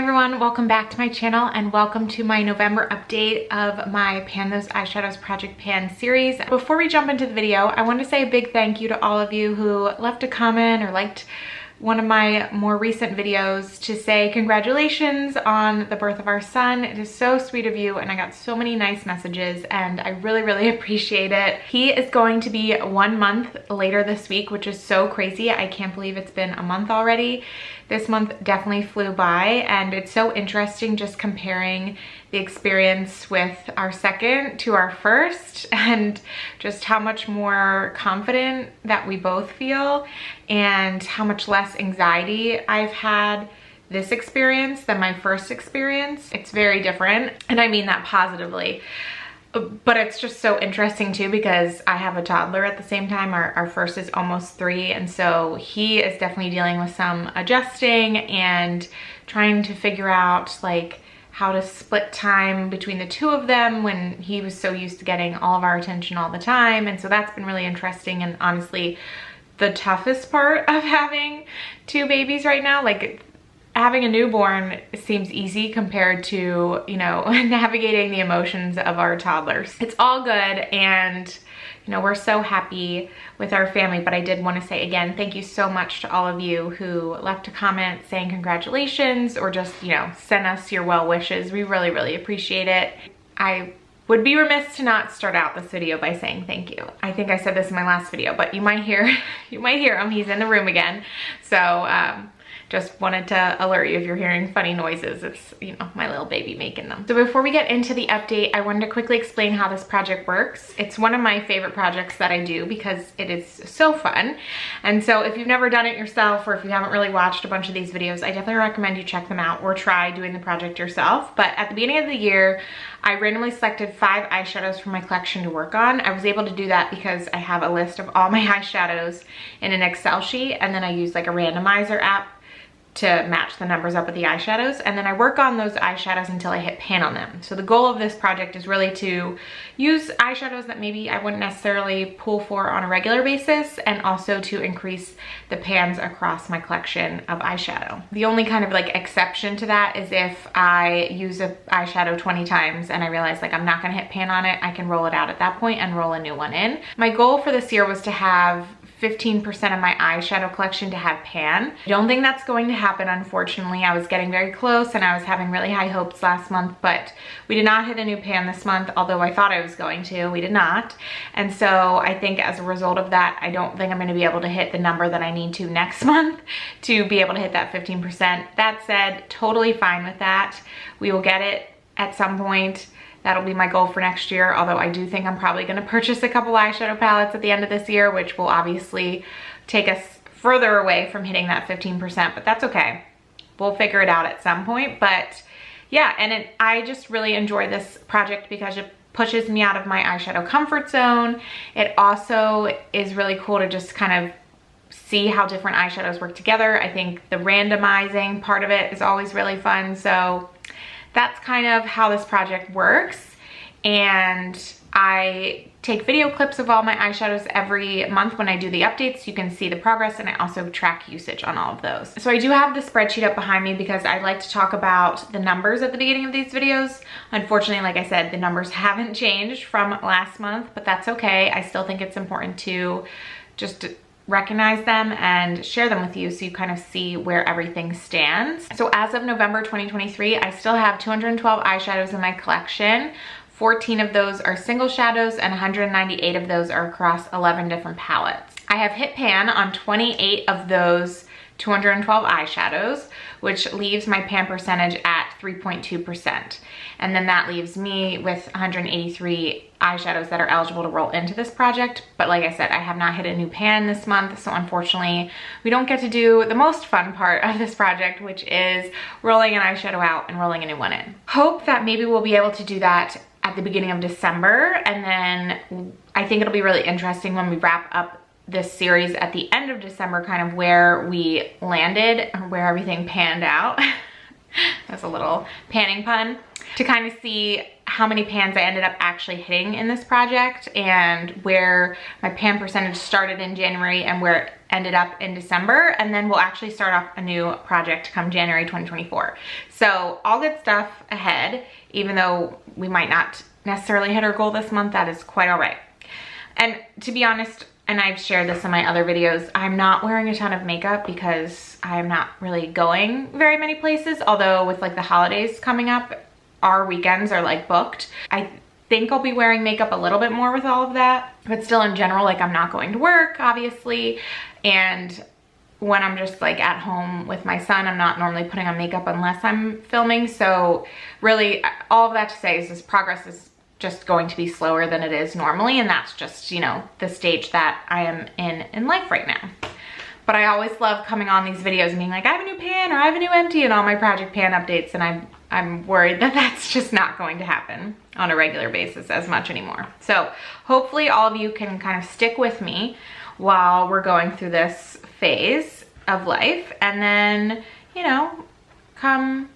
everyone, welcome back to my channel and welcome to my November update of my Pan Those Eyeshadows Project Pan series. Before we jump into the video, I want to say a big thank you to all of you who left a comment or liked one of my more recent videos to say congratulations on the birth of our son. It is so sweet of you and I got so many nice messages and I really appreciate it. He is going to be 1 month later this week, which is so crazy. I can't believe it's been a month already. This month definitely flew by and it's so interesting just comparing the experience with our second to our first and just how much more confident that we both feel and how much less anxiety I've had this experience than my first experience. It's very different and I mean that positively. But it's just so interesting too because I have a toddler at the same time. Our first is almost 3 and so he is definitely dealing with some adjusting and trying to figure out like how to split time between the two of them when he was so used to getting all of our attention all the time. And so that's been really interesting and honestly the toughest part of having 2 babies right now. Like having a newborn seems easy compared to, you know, navigating the emotions of our toddlers. It's all good and, you know, we're so happy with our family, but I did want to say again, thank you so much to all of you who left a comment saying congratulations or just, you know, sent us your well wishes. We really appreciate it. I would be remiss to not start out this video by saying thank you. I think I said this in my last video, but you might hear him. He's in the room again. So, just wanted to alert you if you're hearing funny noises. It's, you know, my little baby making them. So before we get into the update, I wanted to quickly explain how this project works. It's one of my favorite projects that I do because it is so fun. And so if you've never done it yourself or if you haven't really watched a bunch of these videos, I definitely recommend you check them out or try doing the project yourself. But at the beginning of the year, I randomly selected 5 eyeshadows from my collection to work on. I was able to do that because I have a list of all my eyeshadows in an Excel sheet and then I use like a randomizer app to match the numbers up with the eyeshadows, and then I work on those eyeshadows until I hit pan on them. So the goal of this project is really to use eyeshadows that maybe I wouldn't necessarily pull for on a regular basis and also to increase the pans across my collection of eyeshadow. The only kind of like exception to that is if I use an eyeshadow 20 times and I realize like I'm not gonna hit pan on it, I can roll it out at that point and roll a new one in. My goal for this year was to have 15% of my eyeshadow collection to have pan. I don't think that's going to happen, unfortunately. I was getting very close and I was having really high hopes last month, but we did not hit a new pan this month, although I thought I was going to. We did not. And so I think as a result of that, I don't think I'm going to be able to hit the number that I need to next month to be able to hit that 15%. That said, totally fine with that. We will get it at some point. That'll be my goal for next year, although I do think I'm probably gonna purchase a couple eyeshadow palettes at the end of this year, which will obviously take us further away from hitting that 15%, but that's okay. We'll figure it out at some point, but yeah, and I just really enjoy this project because it pushes me out of my eyeshadow comfort zone. It also is really cool to just kind of see how different eyeshadows work together. I think the randomizing part of it is always really fun, so that's kind of how this project works. And I take video clips of all my eyeshadows every month when I do the updates. You can see the progress and I also track usage on all of those. So I do have the spreadsheet up behind me because I like to talk about the numbers at the beginning of these videos. Unfortunately, like I said, the numbers haven't changed from last month, but that's okay. I still think it's important to just recognize them and share them with you so you kind of see where everything stands. So as of November 2023, I still have 212 eyeshadows in my collection. 14 of those are single shadows and 198 of those are across 11 different palettes. I have hit pan on 28 of those 212 eyeshadows, which leaves my pan percentage at 3.2%. And then that leaves me with 183 eyeshadows that are eligible to roll into this project. But like I said, I have not hit a new pan this month, so unfortunately, we don't get to do the most fun part of this project, which is rolling an eyeshadow out and rolling a new one in. Hope that maybe we'll be able to do that at the beginning of December, and then I think it'll be really interesting when we wrap up this series at the end of December, kind of where we landed, or where everything panned out. as a little panning pun, to kind of see how many pans I ended up actually hitting in this project and where my pan percentage started in January and where it ended up in December. And then we'll actually start off a new project come January 2024. So all good stuff ahead, even though we might not necessarily hit our goal this month. That is quite all right. And to be honest, and I've shared this in my other videos, I'm not wearing a ton of makeup because I'm not really going very many places. Although with like the holidays coming up, our weekends are like booked. I think I'll be wearing makeup a little bit more with all of that, but still in general, like I'm not going to work, obviously. And when I'm just like at home with my son, I'm not normally putting on makeup unless I'm filming. So really all of that to say is this progress is just going to be slower than it is normally, and that's just, you know, the stage that I am in life right now. But I always love coming on these videos and being like, I have a new pan or I have a new empty and all my project pan updates, and I'm worried that that's just not going to happen on a regular basis as much anymore. So hopefully all of you can kind of stick with me while we're going through this phase of life, and then, you know, come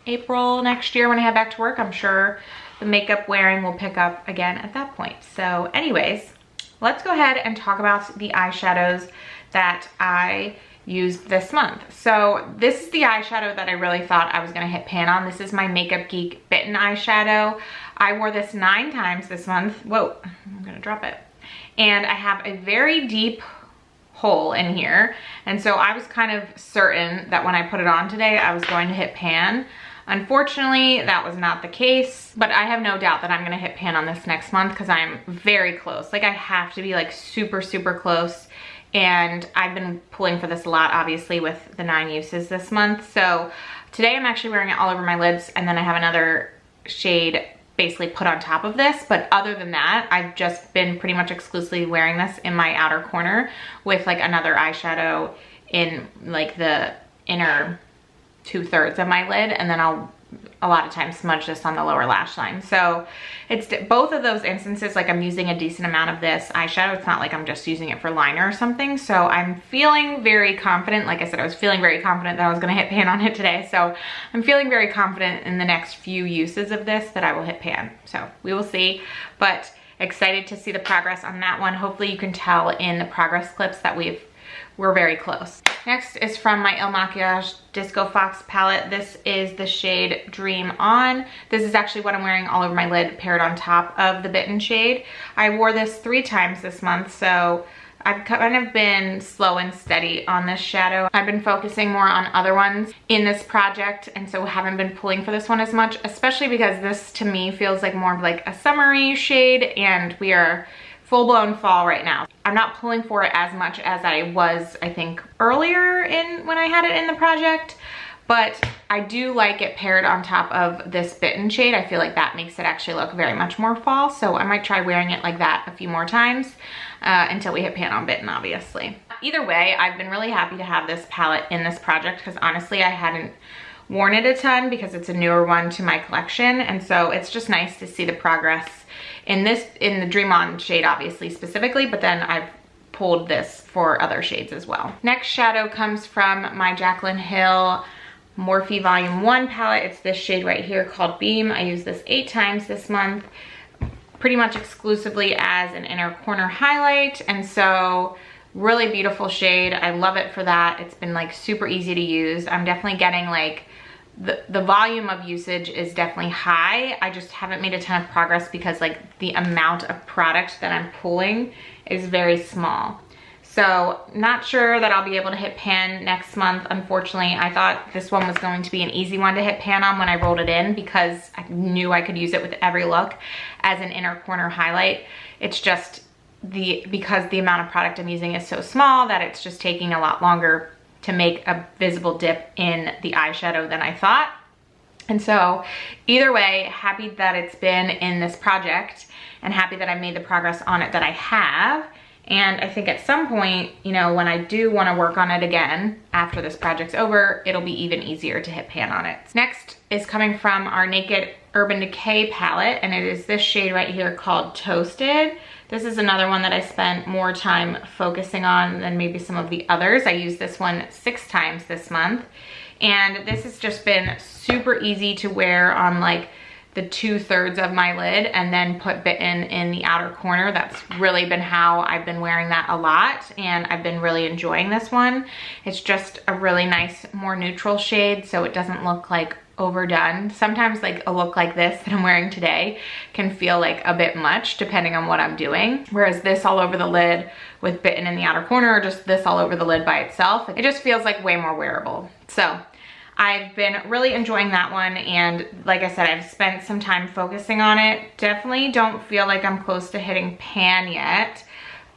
April next year when I head back to work, I'm sure the makeup wearing will pick up again at that point. So anyways, let's go ahead and talk about the eyeshadows that I used this month. So this is the eyeshadow that I really thought I was gonna hit pan on. This is my Makeup Geek Bitten eyeshadow. I wore this 9 times this month. Whoa, I'm gonna drop it. And I have a very deep hole in here. And so I was kind of certain that when I put it on today, I was going to hit pan. Unfortunately, that was not the case, but I have no doubt that I'm gonna hit pan on this next month because I'm very close. Like I have to be like super, super close. And I've been pulling for this a lot, obviously, with the 9 uses this month. So today I'm actually wearing it all over my lids, and then I have another shade basically put on top of this. But other than that, I've just been pretty much exclusively wearing this in my outer corner with like another eyeshadow in like the inner 2/3 of my lid, and then I'll a lot of times smudge this on the lower lash line. So it's both of those instances, like I'm using a decent amount of this eyeshadow. It's not like I'm just using it for liner or something. So I'm feeling very confident. Like I said, I was feeling very confident that I was gonna hit pan on it today. So I'm feeling very confident in the next few uses of this that I will hit pan. So we will see, but excited to see the progress on that one. Hopefully you can tell in the progress clips that we're very close. Next is from my Il Makiage Disco Fox palette. This is the shade Dream On. This is actually what I'm wearing all over my lid, paired on top of the Bitten shade. I wore this 3 times this month, so I've kind of been slow and steady on this shadow. I've been focusing more on other ones in this project, and so haven't been pulling for this one as much, especially because this to me feels like more of like a summery shade, and we are full-blown fall right now. I'm not pulling for it as much as I was, I think, earlier when I had it in the project, but I do like it paired on top of this Bitten shade. I feel like that makes it actually look very much more fall, so I might try wearing it like that a few more times until we hit pan on Bitten, obviously. Either way, I've been really happy to have this palette in this project because honestly, I hadn't worn it a ton because it's a newer one to my collection, and so it's just nice to see the progress in the Dream On shade, obviously, specifically, but then I've pulled this for other shades as well. Next shadow comes from my Jaclyn Hill Morphe Volume 1 palette. It's this shade right here called Beam. I used this 8 times this month, pretty much exclusively as an inner corner highlight, and so really beautiful shade. I love it for that. It's been like super easy to use. I'm definitely getting like the volume of usage is definitely high. I just haven't made a ton of progress because like the amount of product that I'm pulling is very small. So not sure that I'll be able to hit pan next month. Unfortunately, I thought this one was going to be an easy one to hit pan on when I rolled it in because I knew I could use it with every look as an inner corner highlight. It's just because the amount of product I'm using is so small that it's just taking a lot longer to make a visible dip in the eyeshadow than I thought. And so either way, happy that it's been in this project and happy that I made the progress on it that I have. And I think at some point, you know, when I do want to work on it again after this project's over, it'll be even easier to hit pan on it. Next is coming from our Naked Urban Decay palette, and it is this shade right here called Toasted. This is another one that I spent more time focusing on than maybe some of the others. I used this one 6 times this month. And this has just been super easy to wear on like the 2/3 of my lid and then put bitten in the outer corner. That's really been how I've been wearing that a lot, and I've been really enjoying this one. It's just a really nice, more neutral shade, so it doesn't look like overdone. Sometimes like a look like this that I'm wearing today can feel like a bit much depending on what I'm doing. Whereas this all over the lid with bitten in the outer corner, or just this all over the lid by itself, it just feels like way more wearable. So I've been really enjoying that one, and like I said, I've spent some time focusing on it. Definitely don't feel like I'm close to hitting pan yet,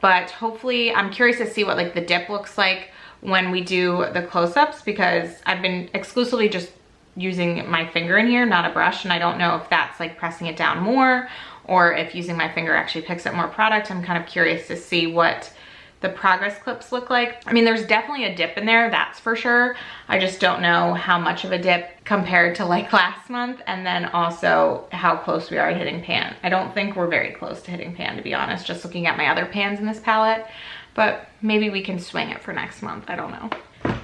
but hopefully I'm curious to see what like the dip looks like when we do the close-ups, because I've been exclusively just using my finger in here, not a brush, and I don't know if that's like pressing it down more or if using my finger actually picks up more product. I'm kind of curious to see what the progress clips look like. I mean, there's definitely a dip in there, that's for sure. I just don't know how much of a dip compared to like last month, and then also how close we are to hitting pan. I don't think we're very close to hitting pan, to be honest, just looking at my other pans in this palette, but maybe we can swing it for next month, I don't know.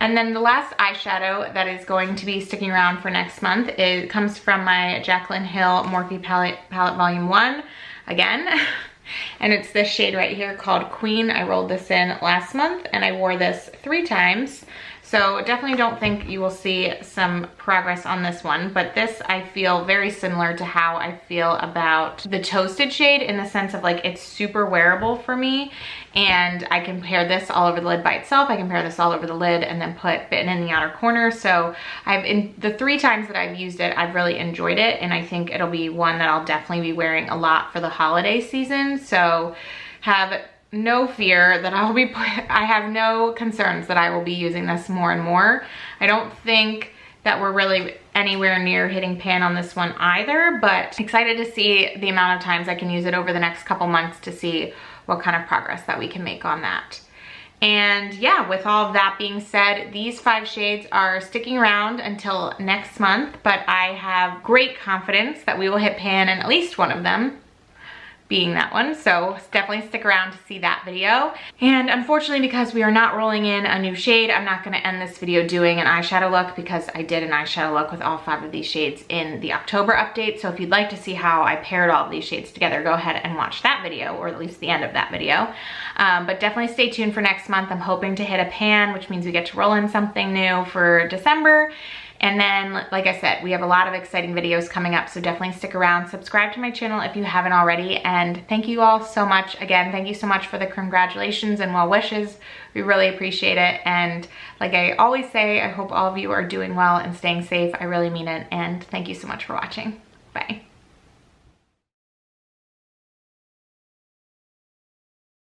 And then the last eyeshadow that is going to be sticking around for next month, it comes from my Jaclyn Hill Morphe palette Volume 1 again. And it's this shade right here called Queen. I rolled this in last month and I wore this 3 times. So definitely don't think you will see some progress on this one, but this I feel very similar to how I feel about the Toasted shade, in the sense of like it's super wearable for me, and I can pair this all over the lid by itself. I can pair this all over the lid and then put bitten in the outer corner. So in the 3 times that I've used it, I've really enjoyed it, and I think it'll be one that I'll definitely be wearing a lot for the holiday season. So have no fear that I have no concerns that I will be using this more and more. I don't think that we're really anywhere near hitting pan on this one either, but excited to see the amount of times I can use it over the next couple months to see what kind of progress that we can make on that. And yeah, with all of that being said, these 5 shades are sticking around until next month, but I have great confidence that we will hit pan in at least one of them, being that one. So definitely stick around to see that video. And unfortunately, because we are not rolling in a new shade, I'm not gonna end this video doing an eyeshadow look, because I did an eyeshadow look with all 5 of these shades in the October update. So if you'd like to see how I paired all of these shades together, go ahead and watch that video, or at least the end of that video. But definitely stay tuned for next month. I'm hoping to hit a pan, which means we get to roll in something new for December. And then, like I said, we have a lot of exciting videos coming up, so definitely stick around. Subscribe to my channel if you haven't already, and thank you all so much. Again, thank you so much for the congratulations and well wishes. We really appreciate it, and like I always say, I hope all of you are doing well and staying safe. I really mean it, and thank you so much for watching. Bye.